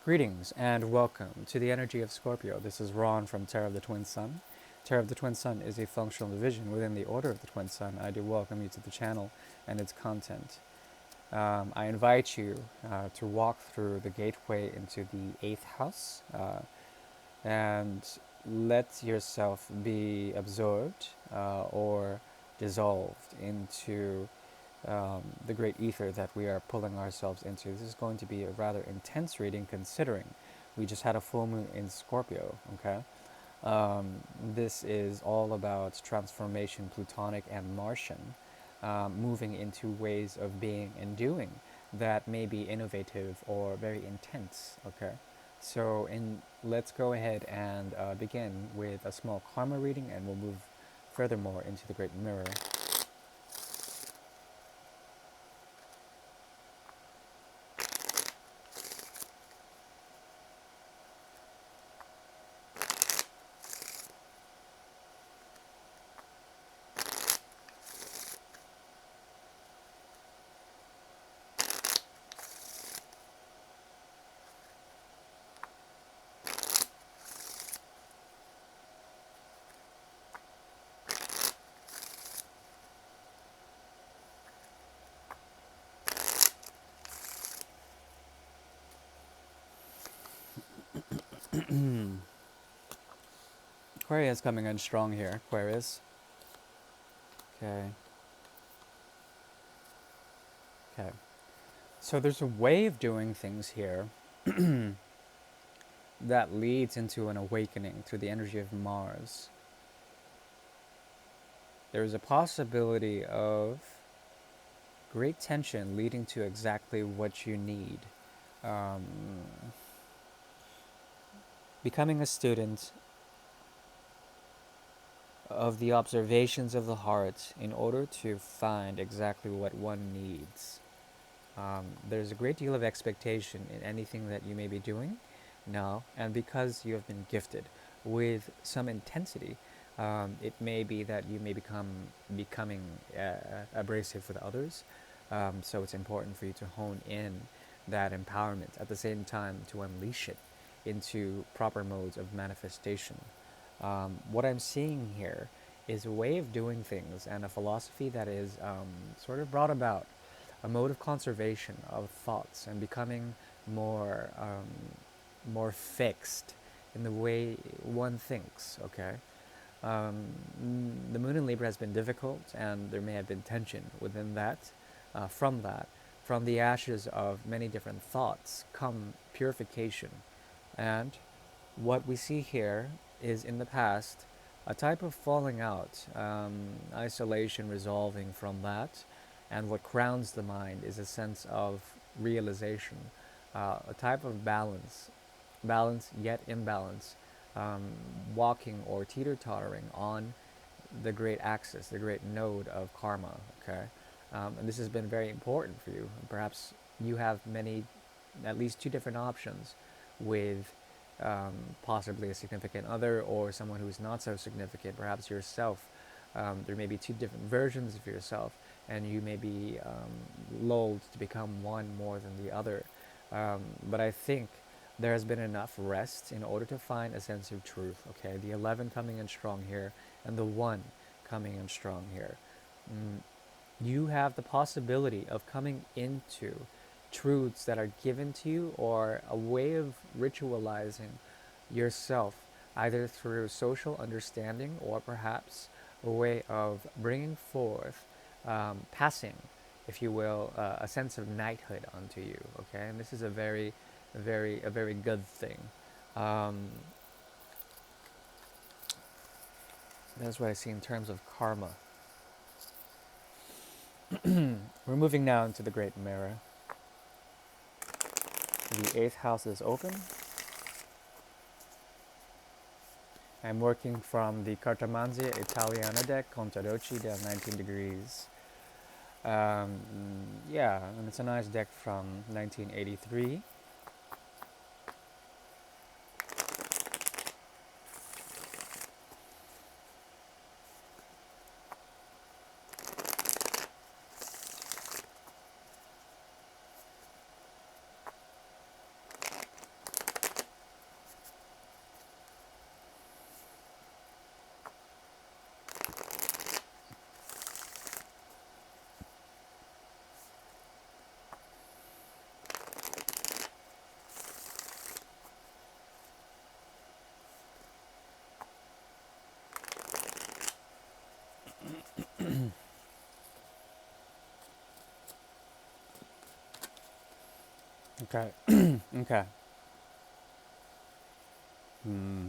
Greetings and welcome to the energy of Scorpio. This is Ron from Terror of the Twin Sun. Terror of the Twin Sun is a functional division within the Order of the Twin Sun. I do welcome you to the channel and its content. I invite you to walk through the gateway into the 8th house and let yourself be absorbed or dissolved into the great ether that we are pulling ourselves into. This is going to be a rather intense reading considering we just had a full moon in Scorpio, okay? This is all about transformation, Plutonic and Martian, moving into ways of being and doing that may be innovative or very intense, okay? So let's go ahead and begin with a small karma reading, and we'll move furthermore into the great mirror. Aquarius coming in strong here, Aquarius. Okay. Okay. So there's a way of doing things here that leads into an awakening through the energy of Mars. There is a possibility of great tension leading to exactly what you need. Um, becoming a student of the observations of the heart in order to find exactly what one needs. There's a great deal of expectation in anything that you may be doing now, and because you have been gifted with some intensity, it may be that you may becoming abrasive with others. So it's important for you to hone in that empowerment at the same time to unleash it into proper modes of manifestation. What I'm seeing here is a way of doing things and a philosophy that is sort of brought about a mode of conservation of thoughts and becoming more fixed in the way one thinks. Okay, the moon in Libra has been difficult, and there may have been tension within that. From the ashes of many different thoughts come purification, and what we see here is in the past a type of falling out, isolation resolving from that, and what crowns the mind is a sense of realization, a type of balance yet imbalance, walking or teeter-tottering on the great axis, the great node of karma, okay? And this has been very important for you. Perhaps you have at least two different options with possibly a significant other or someone who's not so significant, perhaps yourself. There may be two different versions of yourself, and you may be lulled to become one more than the other. But I think there has been enough rest in order to find a sense of truth. Okay, the 11 coming in strong here, and the 1 coming in strong here. You have the possibility of coming into truths that are given to you, or a way of ritualizing yourself, either through social understanding or perhaps a way of bringing forth, passing, if you will, a sense of knighthood onto you. Okay, and this is a very good thing. That's what I see in terms of karma. We're moving now into the great mirror. The 8th house is open. I'm working from the Cartomanzia Italiana deck, Contadoci, down 19 degrees. Yeah, and it's a nice deck from 1983. Okay. Okay. Hmm.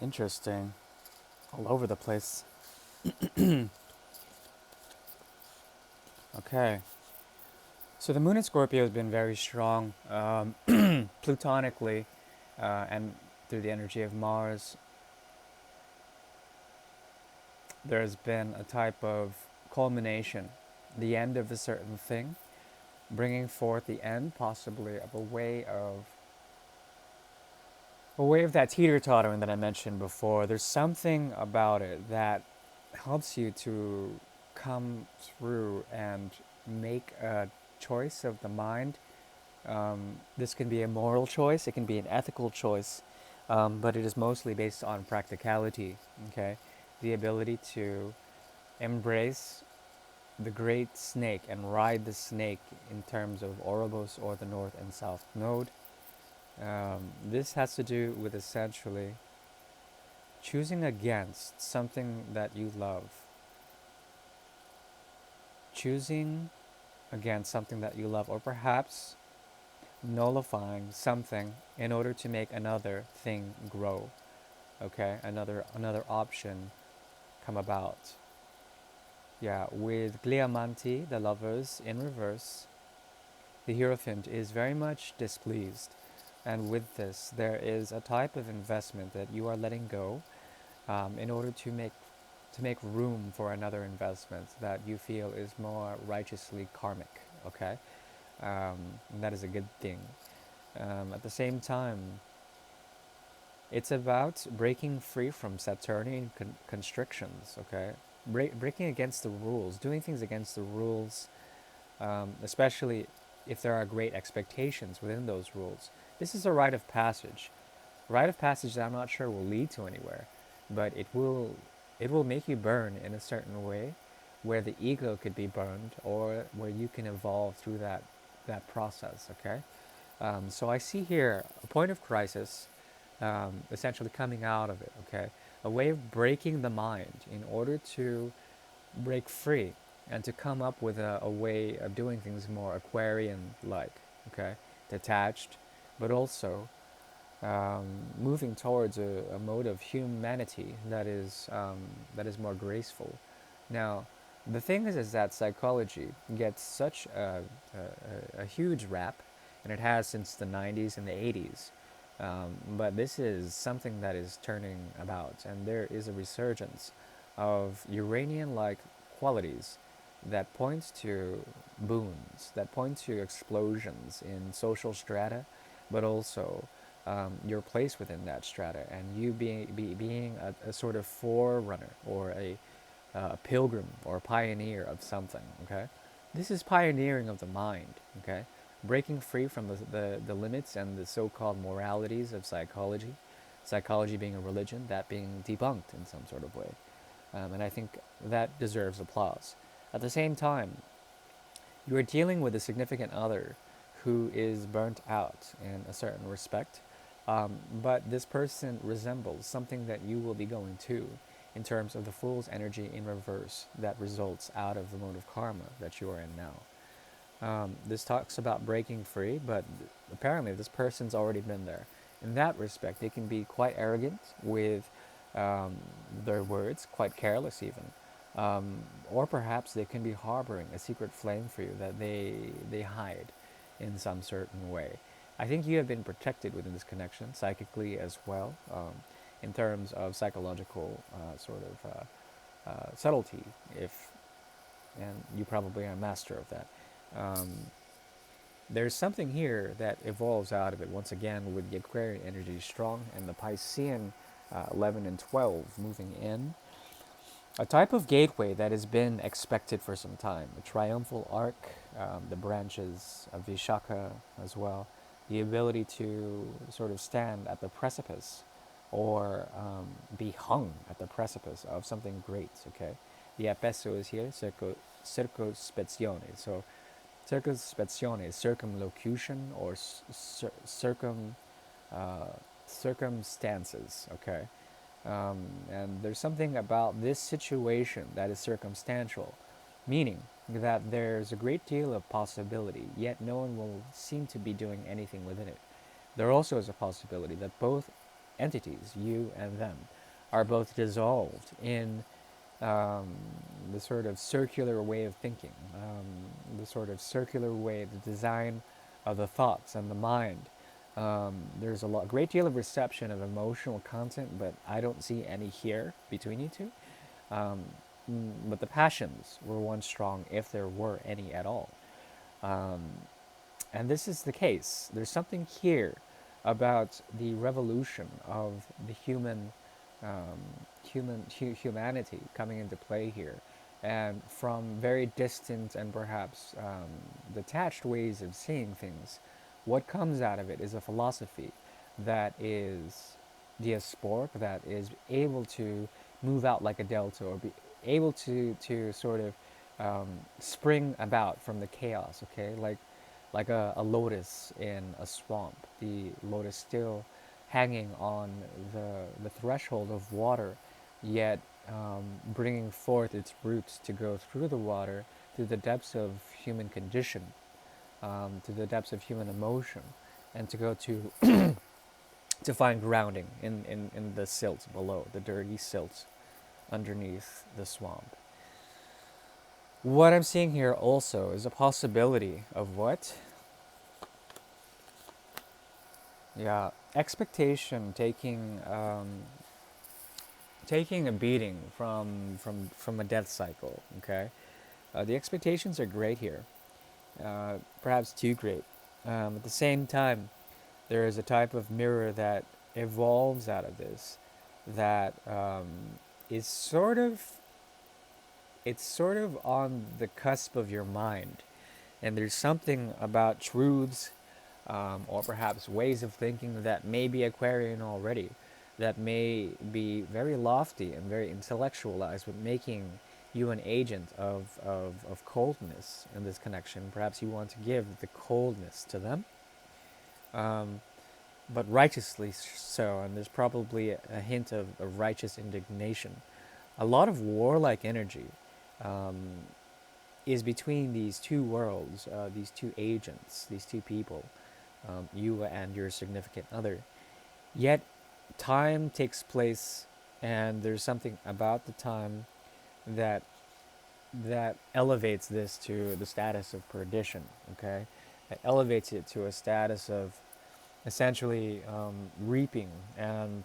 Interesting. All over the place. Okay. So the moon in Scorpio has been very strong, plutonically, and through the energy of Mars. There's been a type of culmination, the end of a certain thing, bringing forth the end, possibly of a way of that teeter tottering that I mentioned before. There's something about it that helps you to come through and make a choice of the mind. This can be a moral choice, it can be an ethical choice, but it is mostly based on practicality. Okay, the ability to embrace the great snake and ride the snake in terms of Ouroboros or the North and South Node. This has to do with essentially choosing against something that you love, choosing against something that you love, or perhaps nullifying something in order to make another thing grow. Okay, another option come about. Yeah, with Gliamanti, the lovers in reverse, the Hierophant is very much displeased. And with this, there is a type of investment that you are letting go in order to make room for another investment that you feel is more righteously karmic. Okay, and that is a good thing. At the same time, it's about breaking free from Saturnian constrictions. Okay, breaking against the rules, doing things against the rules, especially if there are great expectations within those rules. This is a rite of passage. Rite of passage that I'm not sure will lead to anywhere, but it will make you burn in a certain way, where the ego could be burned, or where you can evolve through that process. Okay, so I see here a point of crisis, essentially coming out of it. Okay, a way of breaking the mind in order to break free and to come up with a way of doing things more Aquarian like, okay, detached, but also moving towards a mode of humanity that is more graceful. Now, the thing is that psychology gets such a huge rap, and it has since the 90s and the 80s. But this is something that is turning about, and there is a resurgence of Uranian like qualities that points to boons, that point to explosions in social strata, but also your place within that strata, and you being a sort of forerunner or a pilgrim or a pioneer of something. Okay, this is pioneering of the mind. Okay, breaking free from the limits and the so-called moralities of psychology. Psychology being a religion, that being debunked in some sort of way. And I think that deserves applause. At the same time, you are dealing with a significant other who is burnt out in a certain respect, but this person resembles something that you will be going to in terms of the fool's energy in reverse that results out of the mode of karma that you are in now. This talks about breaking free, but apparently this person's already been there. In that respect, they can be quite arrogant with um, their words, quite careless even. Or perhaps they can be harboring a secret flame for you that they hide in some certain way. I think you have been protected within this connection, psychically as well, in terms of psychological sort of subtlety, if and you probably are a master of that. Um, there's something here that evolves out of it once again with the Aquarian energy strong and the Piscean 11 and 12 moving in. A type of gateway that has been expected for some time. A triumphal arc, the branches of Vishaka as well. The ability to sort of stand at the precipice or be hung at the precipice of something great, okay? The apeso is here, circospezione. So circumspezione is circumlocution or circum circumstances, okay? And there's something about this situation that is circumstantial, meaning that there's a great deal of possibility, yet no one will seem to be doing anything within it. There also is a possibility that both entities, you and them, are both dissolved in um, the sort of circular way of thinking, the sort of circular way, the design of the thoughts and the mind. There's great deal of reception of emotional content, but I don't see any here between you two. Um, but the passions were once strong, if there were any at all. Um, and this is the case. There's something here about the revolution of the humanity coming into play here, and from very distant and perhaps detached ways of seeing things. What comes out of it is a philosophy that is diasporic, that is able to move out like a delta, or be able to sort of spring about from the chaos. Okay, like a lotus in a swamp, the lotus still hanging on the threshold of water, yet bringing forth its roots to go through the water, through the depths of human condition, to the depths of human emotion, and to go to find grounding in the silt below, the dirty silt underneath the swamp. What I'm seeing here also is a possibility of what? Yeah, expectation taking a beating from a death cycle. Okay, the expectations are great here, perhaps too great. At the same time, there is a type of mirror that evolves out of this, that is sort of on the cusp of your mind, and there's something about truths, or perhaps ways of thinking that may be Aquarian already, that may be very lofty and very intellectualized, but making you an agent of coldness in this connection. Perhaps you want to give the coldness to them, um, but righteously so, and there's probably a hint of righteous indignation. A lot of warlike energy um, is between these two worlds, these two agents, these two people, you and your significant other. Yet, time takes place, and there's something about the time that elevates this to the status of perdition. Okay, it elevates it to a status of essentially reaping and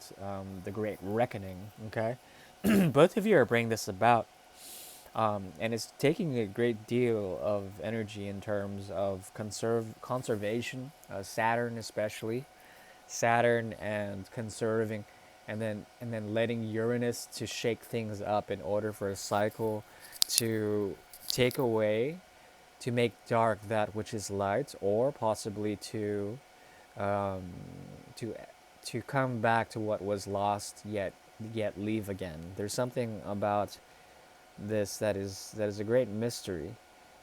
the great reckoning. Okay, both of you are bringing this about, and it's taking a great deal of energy in terms of conservation, Saturn especially, Saturn and conserving, and then letting Uranus to shake things up in order for a cycle to take away, to make dark that which is light, or possibly um, to to come back to what was lost, yet leave again. There's something about this that is a great mystery.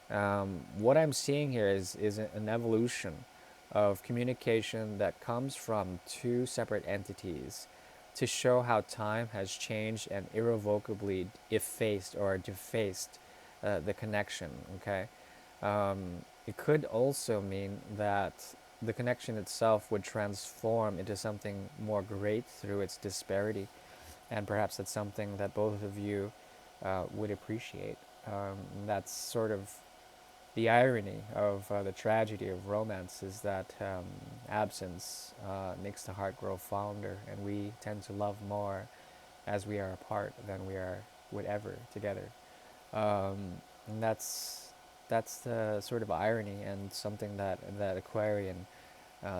What I'm seeing here is an evolution of communication that comes from two separate entities to show how time has changed and irrevocably effaced or defaced the connection. Okay, it could also mean that the connection itself would transform into something more great through its disparity, and perhaps that's something that both of you would appreciate. That's sort of the irony of the tragedy of romance, is that absence makes the heart grow fonder, and we tend to love more as we are apart than we are whatever together. And that's the sort of irony, and something that Aquarian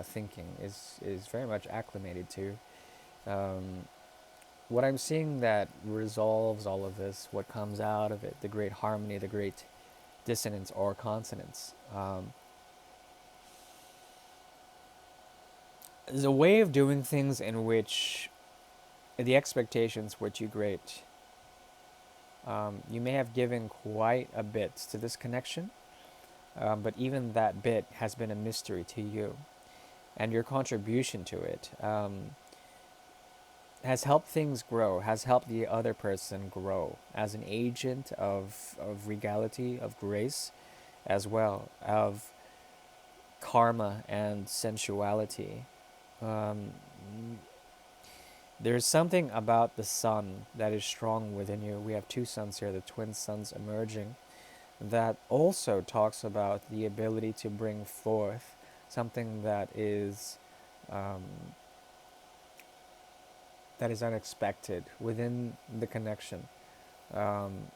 thinking is very much acclimated to. Um, what I'm seeing that resolves all of this, what comes out of it, the great harmony, the great dissonance or consonance, is a way of doing things in which the expectations were too great. You may have given quite a bit to this connection, but even that bit has been a mystery to you, and your contribution to it. has helped things grow, has helped the other person grow as an agent of regality, of grace, as well, of karma and sensuality. Um, there's something about the sun that is strong within you. We have two suns here, the twin suns emerging, that also talks about the ability to bring forth something um, that is unexpected within the connection. Um,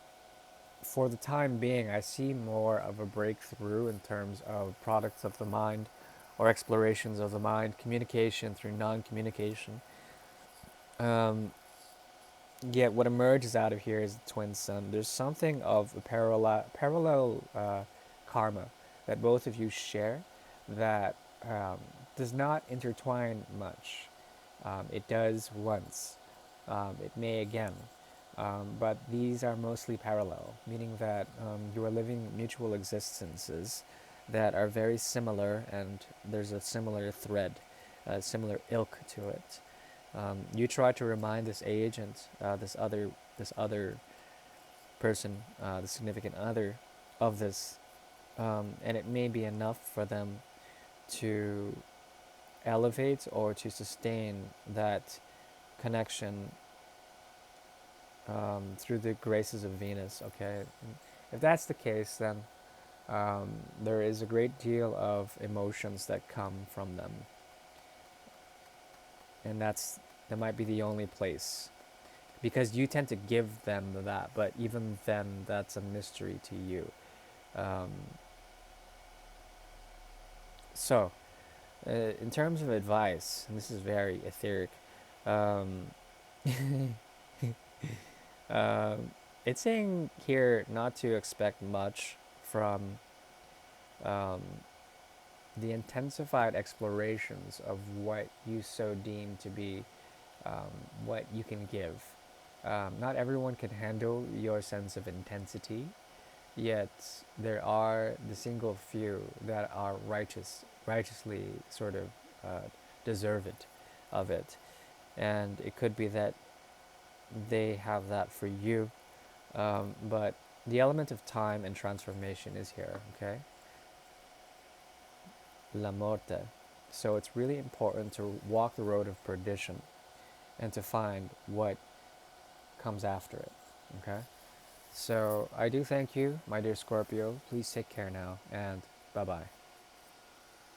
for the time being, I see more of a breakthrough in terms of products of the mind or explorations of the mind, communication through non-communication. Um, Yet what emerges out of here is the twin sun. There's something of a parallel karma that both of you share that um, does not intertwine much. It does once. It may again. But these are mostly parallel, meaning that you are living mutual existences that are very similar, and there's a similar thread, a similar ilk to it. You try to remind this agent, this other person, the significant other, of this, and it may be enough for them to elevate or to sustain that connection through the graces of Venus. Okay, and if that's the case, then there is a great deal of emotions that come from them, and that might be the only place because you tend to give them that, but even then, that's a mystery to you. Um, so, in terms of advice, and this is very etheric, um, um, it's saying here not to expect much from um, the intensified explorations of what you so deem to be um, what you can give. Not everyone can handle your sense of intensity, yet there are the single few that are righteously sort of uh, deserve it, of it. And it could be that they have that for you, but the element of time and transformation is here, okay? La morte. So it's really important to walk the road of perdition and to find what comes after it, okay? So I do thank you, my dear Scorpio. Please take care now, and bye bye.